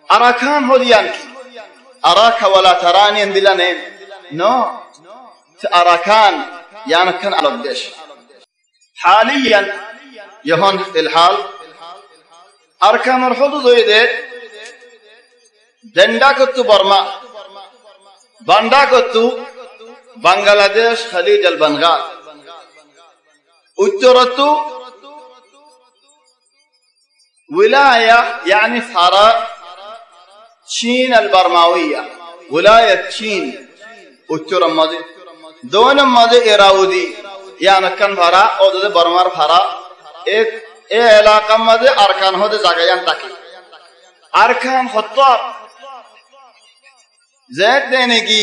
Arakan hodiyan ki. Araka ve la tarani endilanen. No. Arakan yani kan alabdeş. Haliyen yahon filhal arkanur hudud oyde denda kuttu Burma, banda kuttu Bangladesh Khalij al-Bengal, uttorattu wilaya yani fara Çin al-Barmawiya, wilayet Çin uttoram madi, donam madi Iraudi yani kan fara odde Burmar fara et ilaka madi arkan hode zagayan taki. Arkan hatta zat dene ki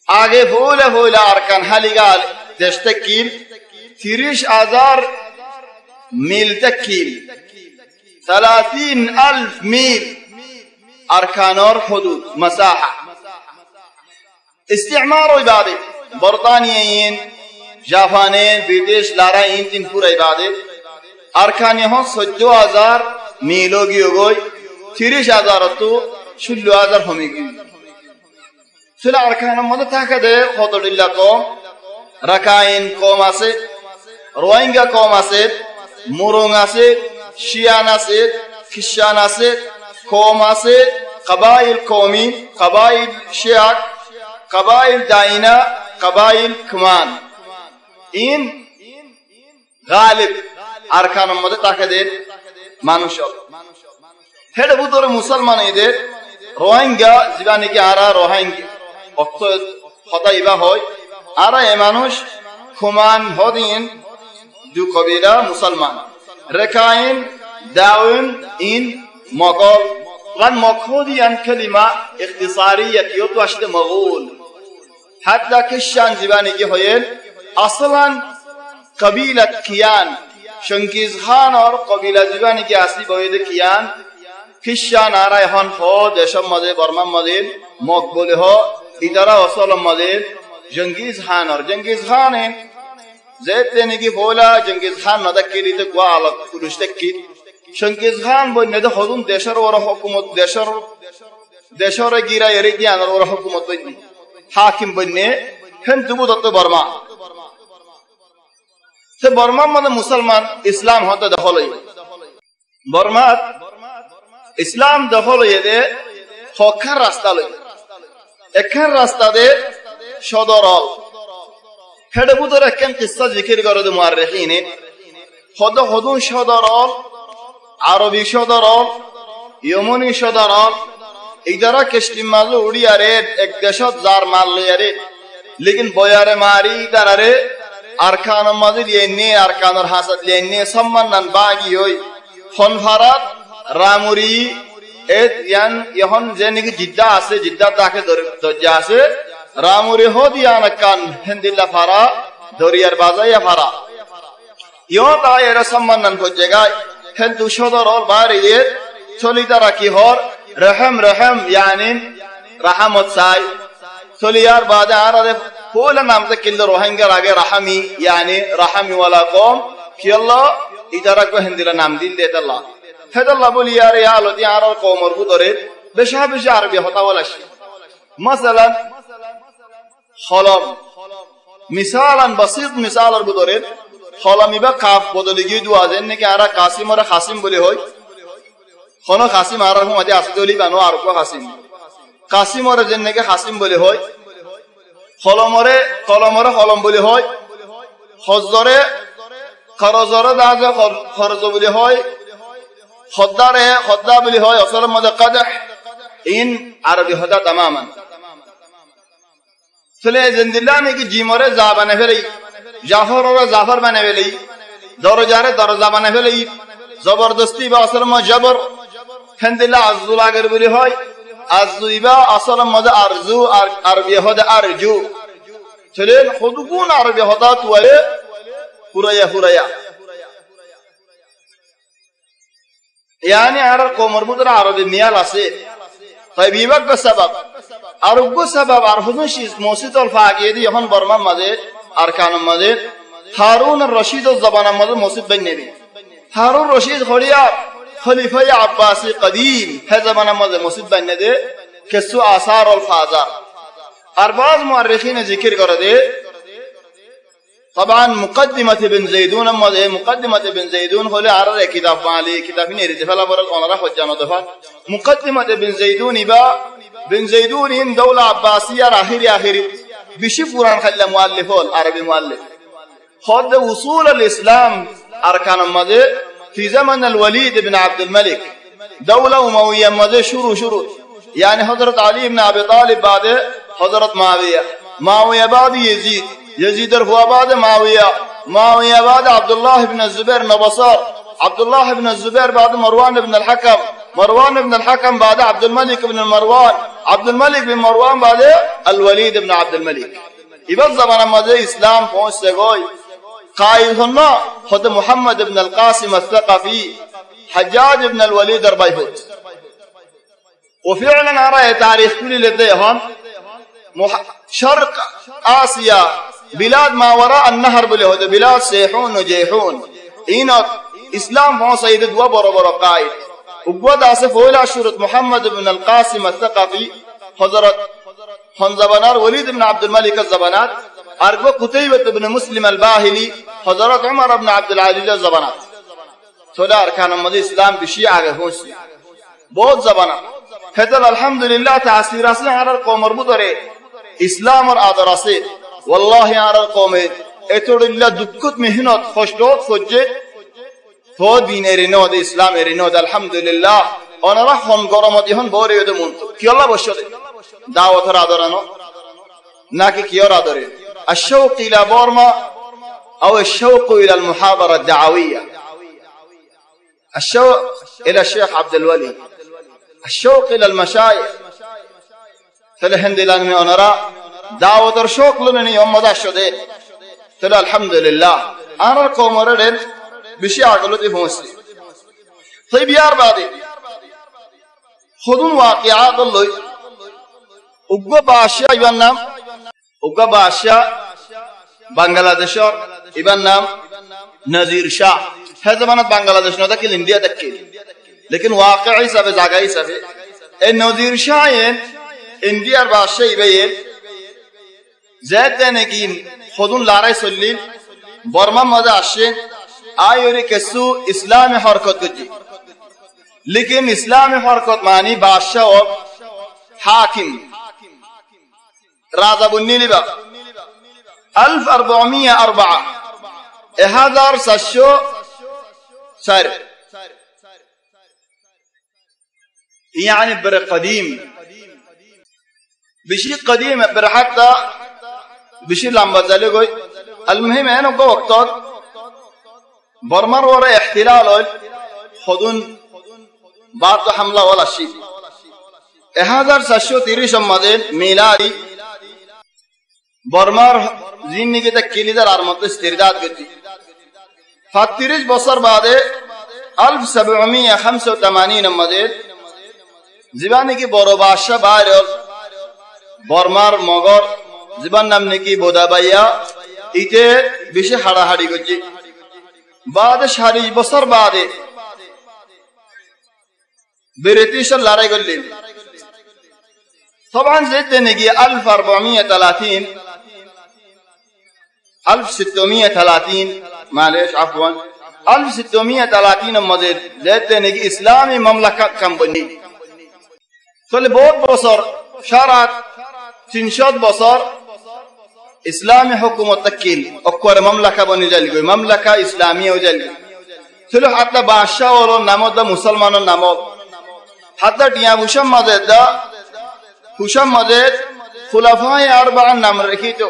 आगे फूले फूले अरकान हलीगाल देश तक कील 30,000 मील तक कील 30,000 मील अरकान और हदूद मसाहा इस्तेमार इबादत बरतानियन जापानेन ब्रिटिश लाराइन तीन पूरा इबादत अरकान यहाँ 14,000 मीलों की होगोई 30,000 तो 16,000 होमेगी Sila arkanam mada takade khododilla qom Rakhine qom ase Rohingya qom ase Murung ase Shian ase Christian ase qom ase qabail qomi qabail shiak qabail daina qabail kman in ghalib arkanam mada takade manush hede budore musalman ide Rohingya zibani ki ara Rohingya অর্থাৎ হতাইবা হয় আর এই মানুষ খুমান হদিন দু কবিরা মুসলমান রেখাইন দাউন in মগল one মখদিয়ান কালিমা ইখতিসারিয়া কিয়তো আসলে মগল হাত্তা কিশান জীবানি কি হয়েন আসলান কবিলত কিয়ান শঙ্কিজ খান আর কবিলা জীবানি কি আসলি বয়েদ কিয়ান কিশান আর এখন হ দেশম মদে বর্মা মদে মকবুল হ इधरा असलम मदे जंगीज खान और जंगीज खान है ज़ैते ने की बोला जंगीज खान नदक के लिए तो ग्वाल पुरुष तक की जंगीज खान वो नद खुदुम देशर और हुकूमत देशर गिरा यरीदियान और हुकूमत बनी हाकिम बनने हैं दुबू तो बर्मा से बर्मा मद मुसलमान इस्लाम होता दखल है बर्मा इस्लाम दखल है दे होकर रास्ता ले একখান রাস্তা দে সদরল হেডে বুদর একখান কিসসা জিকির করে দে মুআররিখিনে হদুন সদরল আরবি সদরল ইয়মনি সদরল ইদারা কিস্তিম মাল উড়িয়ারে এক দেশত জার মাল লয়ারে লেকিন বয়ারে মারি দারারে আরকান মাজিদ ইনে আরকানর হাসাদ ইনে সম্মানন বাগি হই খনফারাত রামুরি et yan yahon jeni ki jidda ase jidda take dojja ase ramure hodiyan kan hendilla fara doriyar bazaya fara yo ta era sammanan hojjega hendu shodor ol bari ye solita raki hor raham yani rahmat sai soliyar bada arade pula naam se killo rohingya age rahami yani rahami wala qom ki allah idara ko hendilla naam din de allah هذا بولي يا ريال ودي عرب القوم مربوطين بشهاب عربي هتا ولا شيء مثلا خلم مثالا بسيط مثال مربوطين خلم يبقى كاف بدلجي دوازن نك عرب قاسم ولا خاسم بولي هوي خنا خاسم عرب هم أدي أصدقائي بانو عرب قاسم ولا جن نك خاسم بولي هوي خلم خلم بولي هوي خزدره خرزاره دازه خرز بولي هوي خدا بلی های اصلا مد قدح این عربی هدا تماما فلی زندلانی کی جیموره زبانه فلی جعفر اور زعفر بنه فلی درجاره درجه بنه فلی زبردستی با اصلا ما جبر هندلا عزو لاگر بلی های عزویبا اصلا مد ارزو عربی هدا ارجو فلی خودکون عربی هدا توه هریا يعني عرب قوم مربوطة عربي ميال أصيل طيب يبقى السبب أرجو سبب أرفضون شيء موسيقى الفاقية دي يهون برمان مدير أركان مدير هارون الرشيد الزبان مدير موسيقى بن نبي هارون الرشيد خليا খলিফায়ে Abbasi Kadim হে জামানার মধ্যে মসজিদ বানিয়ে দে কিছু আসার all ফাজার আর বাজ মুআররিখিনে জিকির করে দে طبعا مقدمة ابن زيدون مقدمة ابن زيدون هو عرض كتاب مالي كتاب نيرتي فلا برد أنا راح وجانا دفعت مقدمة ابن زيدون با بن زيدون إن دولة عباسية آخري بشي فوران خلى مؤلفون عربي مؤلف خد وصول الإسلام أركان ماذا في زمن الوليد بن عبد الملك دولة أموية ماذا شروط يعني حضرت علي بن أبي طالب بعد حضرت معاوية بعد يزيد هو بعد معاوية بعد عبد الله بن الزبير نبصار عبد الله بن الزبير بعد مروان بن الحكم بعد عبد الملك بن مروان عبد الملك بن مروان بعد الوليد بن عبد الملك يبقى زمان ماذا إسلام پہنچ سے گوئی قائد هنا خد محمد بن القاسم الثقفي حجاج بن الوليد الربيهوت وفعلا أرى تاريخ كل لديهم شرق آسيا بلاد ما وراء النهر باليهود بلاد سيحون وجيحون إنك إسلام هو سيد وبر قائد وقد أصف أولى شرط محمد بن القاسم الثقفي حضرت زبانات وليد بن عبد الملك الزبانات أرجو قتيبة بن مسلم الباهلي حضرت عمر بن عبد العزيز الزبانات سولار كان مدي إسلام بشيعة هوش बहुत ज़बाना हैदर अल्हम्दुलिल्लाह तासीर असले हर कौम मरबूत है इस्लाम और आदर से वल्लाहि हर कौम एतोड़िल्ला दुक्कत मेहनत खुशलोक खुजे तो दीन एरिनो दे इस्लाम एरिनो दे अल्हम्दुलिल्लाह ओनरा खन गरमत यहन बोरे यदे मुंत कियल्ला बशदे दावत और आदरानो ना कि कियर आदरे الشوق إلى بورما أو الشوق إلى المحاضرة الدعوية الشوق إلى الشيخ عبد الولي الشوق إلى المشايخ فالهند لان من أنرى دعوة الشوق لنا يوم مدى شده تلا الحمد لله أنا القوم ردن بشي عقلتي فمسلم طيب يار بعدي خذون واقعات الله উগ্র বাদশা ইবার নাম উগ্র বাদশা বাংলাদেশের ইবার নাম নজির শাহ है जमानत बांग्लादेश न तक इंडिया तक के लेकिन वाकई सब जगह ही सब ए नजीर शाह इंडिया बादशाह इबे जैद देने की खुदुन लाराई सल्लीन बर्मा मजा आशे आयोरे केसु इस्लामी हरकत कुजी लेकिन इस्लामी हरकत मानी बादशाह और हाकिम राजा बुन्नी लिबा 1404 1700 صار يعني بر قديم بشي قديم بر حتى بشي لمبا زالي قوي المهم أنا قو وقتات برمر ورا احتلال خدون بعض حملة ولا شيء 1730 مدين ميلادي برمر زين كده كيلي در أرمط استرداد قدي 30 بصر بعد 1785 مدد زبانه की बड़ो बादशाह बाहर बर्मार मगर जीवन नामने की बोदाबाइया इते विषय हाड़ाहाड़ी गुजी बाद 40 बसर बाद ब्रिटिश लड़ाई गुल्ली طبعا زدت نجي 1630 معلش عفوا 1630 مدد زدت نجي إسلامي مملكة كم بني فل बहुत बसर शरात 300 बसर इस्लामी हुकूमत तकिल अक्वर ममलका बनी जाली कोई ममलका इस्लामी हो जाली चलो हाtta बादशाह और नामों दा मुसलमानों नामों हाtta टिया हुशम मदद खुलाफाए अरबा नाम रखी तो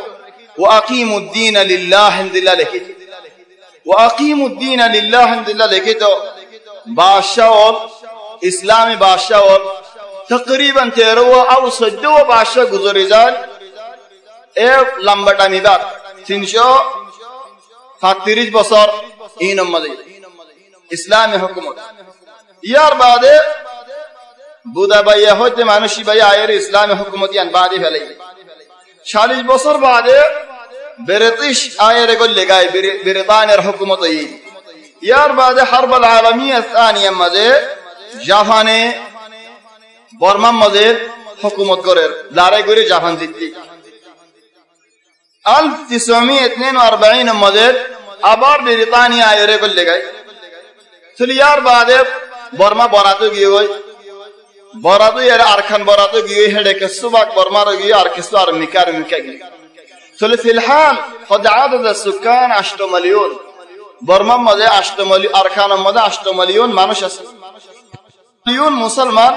वअकीमु الدين لله हिंदिल्ला लिखी वअकीमु الدين لله हिंदिल्ला लिखी तो बादशाह और इस्लामी बादशाह और तकरीबन 13 और 14 बादशाह गुजरी जान एक लंबा टाइम बाद 330 बसर इन मदद इस्लामी हुकूमत यार बाद बुदाबाइया होते मानुषी भाई आयर इस्लामी हुकूमत यान बाद फैले 40 बसर बाद ब्रिटिश आयर को लगाए ब्रिटेन हुकूमत ইয়ার বাদে হারবাল আলামিয়া সানিয়া মাঝে জাপানে বর্মার মাঝে হুকুমত করে লড়াই করে জাপান জিততি 1942 মাঝে আবার ব্রিটানিয়া আয়রে করলে গায় চলি ইয়ার বাদে বর্মা বরাতে গিয়ে গই বরাতে এর আরখান বরাতে গিয়ে হেডে কিছু বাক বর্মার গিয়ে আর কিছু আর মিকার মিকা গিয়ে চলে ফিলহাল قد عدد السكان 8 মিলিয়ন বর্মার মধ্যে 8 মিলিয়ন আরখানের মধ্যে 8 মিলিয়ন মানুষ আছে মিলিয়ন মুসলমান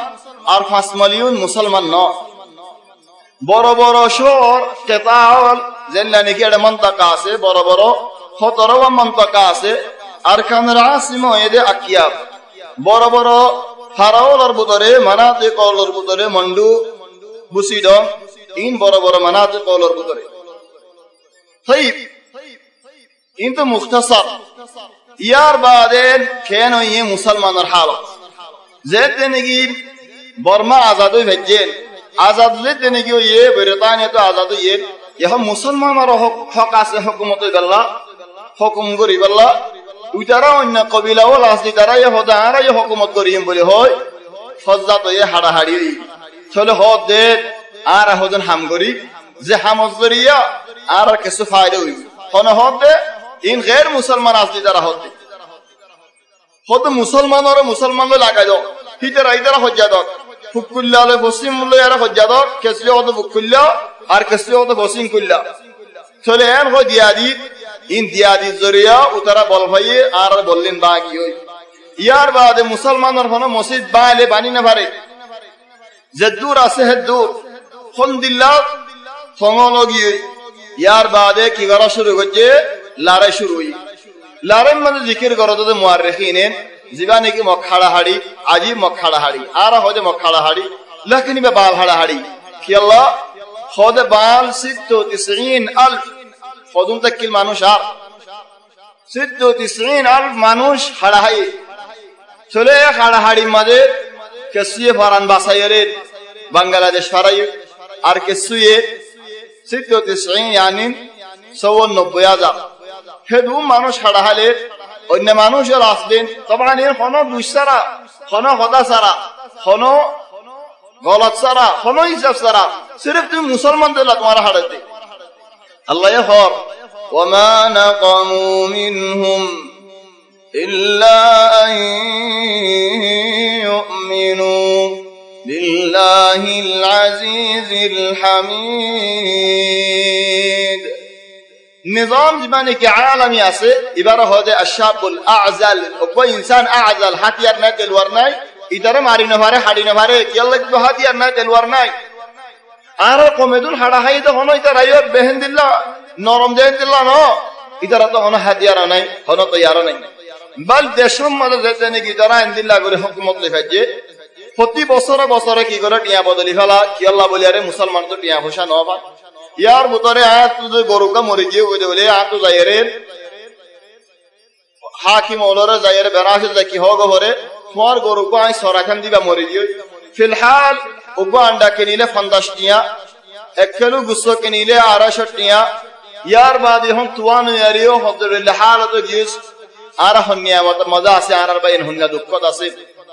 আর 5 মিলিয়ন মুসলমান ন বড় বড় শহর কেতাল যেটা নাকি একটা মন্তকা আছে বড় বড় 17 মন্তকা আছে আরখানের আসিমা এদে আকিয়াব বড় বড় ফারাওলার ভিতরে মানাতে কলর ভিতরে মন্ডু বুসিড তিন বড় বড় মানাতে কলর ভিতরে طيب কিন্তু মুখতাসার ইয়ার বাদে কেন এই মুসলমানের হালত যেতে নাকি বর্মা আজাদ হয়ে ভেজেন আজাদ যেতে নাকি এই ব্রিটানিয়া তো আজাদ হয়ে এখন মুসলমানের হক আছে হুকুমত গল্লা হুকুম করি গল্লা উইতারা অন্য কবিলা ও লাস্তি তারা এ হদা আর এ হুকুমত করিম বলে হয় ফজ্জা তো এ হাড়াহাড়ি চলে হদ দে আর হজন হাম করি যে হামজ করিয়া আর কিছু ফায়দা হইব কোন হদে ইন গैर মুসলমান আসলি তারা হদে হদ মুসলমানরে মুসলমান লাগাই দাও হিতারা ইতারা হজ্জা দাও ফুকুল্লালে পশ্চিম মুলে আর হজ্জা দাও কেসলে হদ ফুকুল্লা আর কেসলে হদ পশ্চিম কুল্লা চলে এন হয় দিয়াদি ইন দিয়াদি জরিয়া উতারা বল ভাইয়ে আর বললেন বাকি হই ইয়ার বাদে মুসলমানের হন মসজিদ বাইলে বানি না পারে যে দূর আছে হে দূর খন্দিল্লা ফঙ্গলগি ইয়ার বাদে কি করা শুরু করছে লড়াই শুরু হই লড়াই মানে জিকির করতে তো মুআররিখিন জীবানে কি মখাড়া হাড়ি আজিব মখাড়া হাড়ি আর হজে মখাড়া হাড়ি লখনি বে বাল হাড়া হাড়ি কি আল্লাহ খোদে বাল 96000 খদুন তাকিল মানুষ আর 96000 মানুষ হাড়া হাই চলে হাড়া হাড়ি মাঝে কেসিয়ে ফারান বাসাইরে বাংলাদেশ ফারাই আর কেসুয়ে 96 यानी 94000 হেদু মানুষ হাড়া হালে অন্য মানুষের আসবেন তখন এর কোনো দুইসারা কোনো হদা সারা কোনো গলত সারা কোনো হিসাব সারা সির্ফ তুমি মুসলমানদের তোমার হাড়াতে আল্লাহ হর ওমা নাকামু মিনহুম ইল্লা আন ইউমিনু বিল্লাহিল আজিজিল হামিদ নিজাম জীবনে কি আলামি আছে এবারে হদে আশাবুল আযল ওই ইনসান আযল হাতিয়ার না তেলওয়ার নাই ইদারে মারি না পারে হাড়ি না পারে কি আল্লাহ তো হাতিয়ার না তেলওয়ার নাই আর কমেদুল হাড়া হাই তো হনো ইতার আইও বেহেন দিল্লা নরম দেন দিল্লা ন ইতারা তো হনো হাতিয়ার নাই হনো তো ইয়ার নাই বল দেশম মধ্যে যেতে নাকি তারা ইনদিল্লা করে হুকুমত লেখাজে প্রতি বছরে বছরে কি করে টিয়া বদলি ফেলা কি আল্লাহ বলি আরে মুসলমান তো টিয়া হোসা নবা ইয়ার ভিতরে আয়াত তুই গরুকা মরে গিয়ে কইতে বলে আ তো যাইরে হাকিম ওলরে যাইরে বেনাসে যা কি হোগ ভরে তোমার গরুকা আই সরাখান দিবা মরে গিয়ে ফিলহাল ওগো আন্ডা কিনিলে 50 টিয়া এক কিলো গুসো কিনিলে 250 টিয়া ইয়ার বাদে হম তুয়ান ইয়ারিও হযরুল্লাহ হালত গিস আর হনিয়ামত মজা আছে আর বাইন হন্না দুঃখত আছে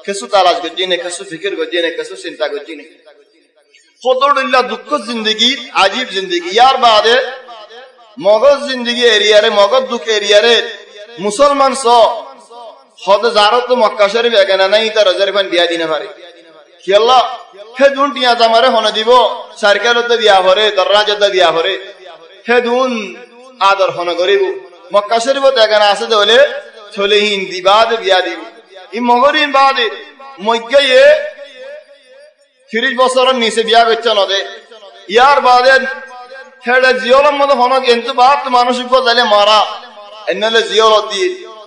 কিছু তালাশ গজিনে কিছু ফিকির গজিনে কিছু চিন্তা গজিনে হযরুল্লাহ দুঃখ জিন্দেগি আজীব জিন্দেগি ইয়ার বাদে মগজ জিন্দেগি এরিয়ারে মগজ দুঃখ এরিয়ারে মুসলমান স হদ জারত মক্কা শরীফ এখানে নাই তার রিজার্ভন বিয়া দিনে পারে কি আল্লাহ হে দুন টিয়া জামারে হনে দিব সরকারত বিয়া ভরে দররাজত বিয়া ভরে হে দুন আদর হনে করিব মক্কা শরীফত এখানে আছে বলে চলে হিন্দি বাদ বিয়া দিব ই মগরিন বাদে মজ্ঞায়ে 30 বছরের নিচে বিয়া করছে নদে ইয়ার বাদে হেডে জিওলর মধ্যে হন কিন্তু বাপ মানসিক যাইলে মারা এনলে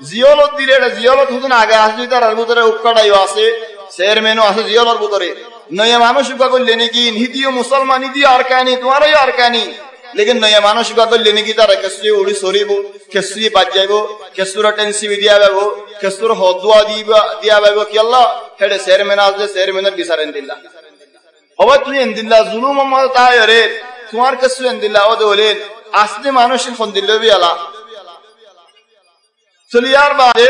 জিওলত দিলে এটা জিওলত হুতুন আগে আসবে তার ভিতরে উৎকটাইও আছে চেয়ারম্যানও আছে জিওলর ভিতরে নয়া মানসিক করলে নাকি হিদিও মুসলমান হিদিও আর কানি তোমারই আর কানি লেকিন নয়া মানসিক করলে নাকি তারা কেসুয়ে উড়ি সরিব কেসুয়ে বাদ যাইব কেসুরা টেনসি দিয়া যাবো কেসুর হদুয়া দিয়া যাবো কি আল্লাহ হেডে চেয়ারম্যান আসবে চেয়ারম্যানের বিচারেন দিল্লা অবাক তুই এন্দিল্লা জুলুম আমার তাই রে তোমার কেসু এন্দিল্লা ও বলেন আসলে মানুষ এখন দিল্লা বিয়ালা চলিয়ার বাদে